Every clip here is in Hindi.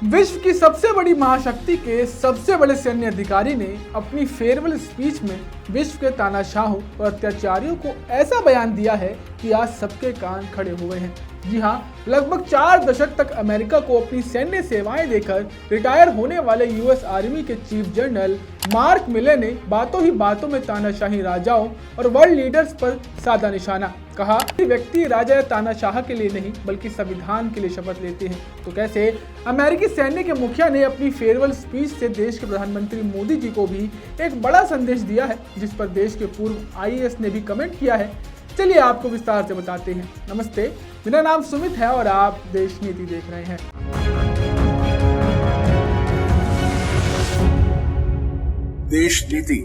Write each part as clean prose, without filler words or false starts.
विश्व की सबसे बड़ी महाशक्ति के सबसे बड़े सैन्य अधिकारी ने अपनी फेयरवेल स्पीच में विश्व के तानाशाहों और अत्याचारियों को ऐसा बयान दिया है कि आज सबके कान खड़े हुए हैं। जी हाँ, लगभग 4 दशक तक अमेरिका को अपनी सैन्य सेवाएं देकर रिटायर होने वाले यूएस आर्मी के चीफ जनरल मार्क मिले ने बातों ही बातों में तानाशाही राजाओं और वर्ल्ड लीडर्स पर साधा निशाना। कहा कि व्यक्ति राजा या तानाशाह के लिए नहीं बल्कि संविधान के लिए शपथ लेते हैं। तो कैसे अमेरिकी सैन्य के मुखिया ने अपनी फेयरवेल स्पीच से देश के प्रधानमंत्री मोदी जी को भी एक बड़ा संदेश दिया है, जिस पर देश के पूर्व आईएएस ने भी कमेंट किया है। चलिए आपको विस्तार से बताते हैं। नमस्ते, मेरा नाम सुमित है और आप देश नीति देख रहे हैं। देश नीति,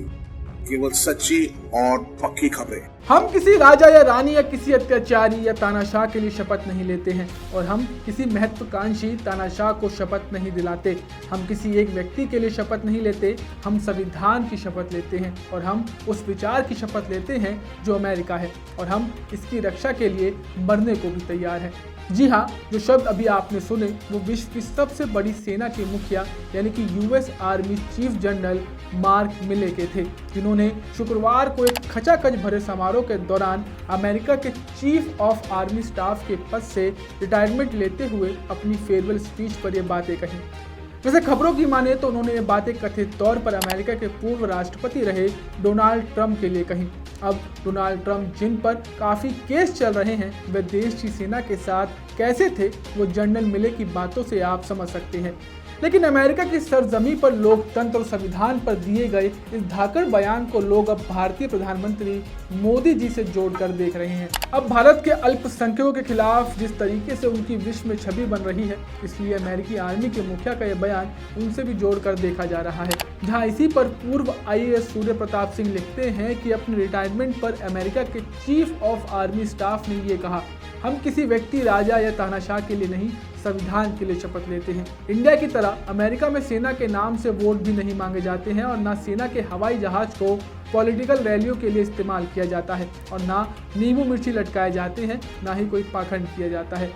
केवल सच्ची और पक्की खबरें। हम किसी राजा या रानी या किसी अत्याचारी या तानाशाह के लिए शपथ नहीं लेते हैं और हम किसी महत्वाकांक्षी तानाशाह को शपथ नहीं दिलाते। हम किसी एक व्यक्ति के लिए शपथ नहीं लेते, हम संविधान की शपथ लेते हैं और हम उस विचार की शपथ लेते हैं जो अमेरिका है और हम इसकी रक्षा के लिए मरने को भी तैयार हैं। जी हाँ, जो शब्द अभी आपने सुने वो विश्व की सबसे बड़ी सेना के मुखिया यानी कि US army chief general mark मिले के थे, जिन्होंने शुक्रवार को एक खचाखच भरे समारोह के दौरान अमेरिका के चीफ ऑफ आर्मी स्टाफ के पद से रिटायरमेंट लेते हुए अपनी फेयरवेल स्पीच पर ये बातें कही। वैसे खबरों की माने तो उन्होंने ये बातें कथित तौर पर अमेरिका के पूर्व राष्ट्रपति रहे डोनाल्ड ट्रंप के लिए कही। अब डोनाल्ड ट्रंप जिन पर काफ़ी केस चल रहे हैं, वे देश की सेना के साथ कैसे थे वो जनरल मिले की बातों से आप समझ सकते हैं। लेकिन अमेरिका की सरजमी पर लोकतंत्र और संविधान पर दिए गए इस धाकड़ बयान को लोग अब भारतीय प्रधानमंत्री मोदी जी से जोड़कर देख रहे हैं। अब भारत के अल्पसंख्यकों के खिलाफ जिस तरीके से उनकी विश्व में छवि बन रही है, इसलिए अमेरिकी आर्मी के मुखिया का यह बयान उनसे भी जोड़कर देखा जा रहा है। जहां इसी पर पूर्व आईएएस सूर्य प्रताप सिंह लिखते हैं कि अपने रिटायरमेंट पर अमेरिका के चीफ ऑफ आर्मी स्टाफ ने ये कहा, हम किसी व्यक्ति राजा या तानाशाह के लिए नहीं, संविधान के लिए शपथ लेते हैं। इंडिया की तरह अमेरिका में सेना के नाम से वोट भी नहीं मांगे जाते हैं और ना सेना के हवाई जहाज को पॉलिटिकल रैलियों के लिए इस्तेमाल किया जाता है और ना नींबू मिर्ची लटकाए जाते हैं, ना ही कोई पाखंड किया जाता है।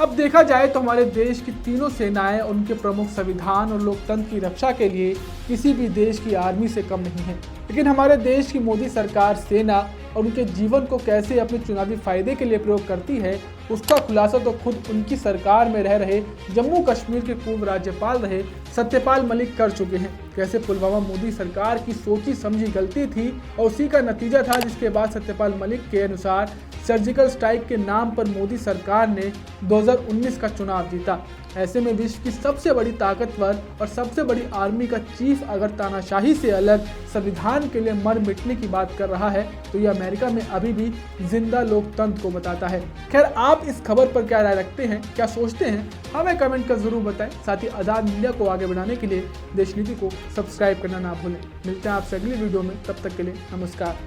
अब देखा जाए तो हमारे देश की तीनों सेनाएं और उनके प्रमुख संविधान और लोकतंत्र की रक्षा के लिए किसी भी देश की आर्मी से कम नहीं है। लेकिन हमारे देश की मोदी सरकार सेना और उनके जीवन को कैसे अपने चुनावी फायदे के लिए प्रयोग करती है, उसका खुलासा तो खुद उनकी सरकार में रह रहे जम्मू कश्मीर के पूर्व राज्यपाल रहे सत्यपाल मलिक कर चुके हैं। कैसे पुलवामा मोदी सरकार की सोची समझी गलती थी और उसी का नतीजा था, जिसके बाद सत्यपाल मलिक के अनुसार सर्जिकल स्ट्राइक के नाम पर मोदी सरकार ने 2019 का चुनाव जीता। ऐसे में विश्व की सबसे बड़ी ताकतवर और सबसे बड़ी आर्मी का चीफ अगर तानाशाही से अलग संविधान के लिए मर मिटने की बात कर रहा है, तो यह अमेरिका में अभी भी जिंदा लोकतंत्र को बताता है। खैर, आप इस खबर पर क्या राय रखते हैं, क्या सोचते हैं, हमें कमेंट कर जरूर बताएं। साथ ही आज़ाद मीडिया को आगे बढ़ाने के लिए देश नीति को सब्सक्राइब करना ना भूलें। मिलते हैं आपसे अगली वीडियो में, तब तक के लिए नमस्कार।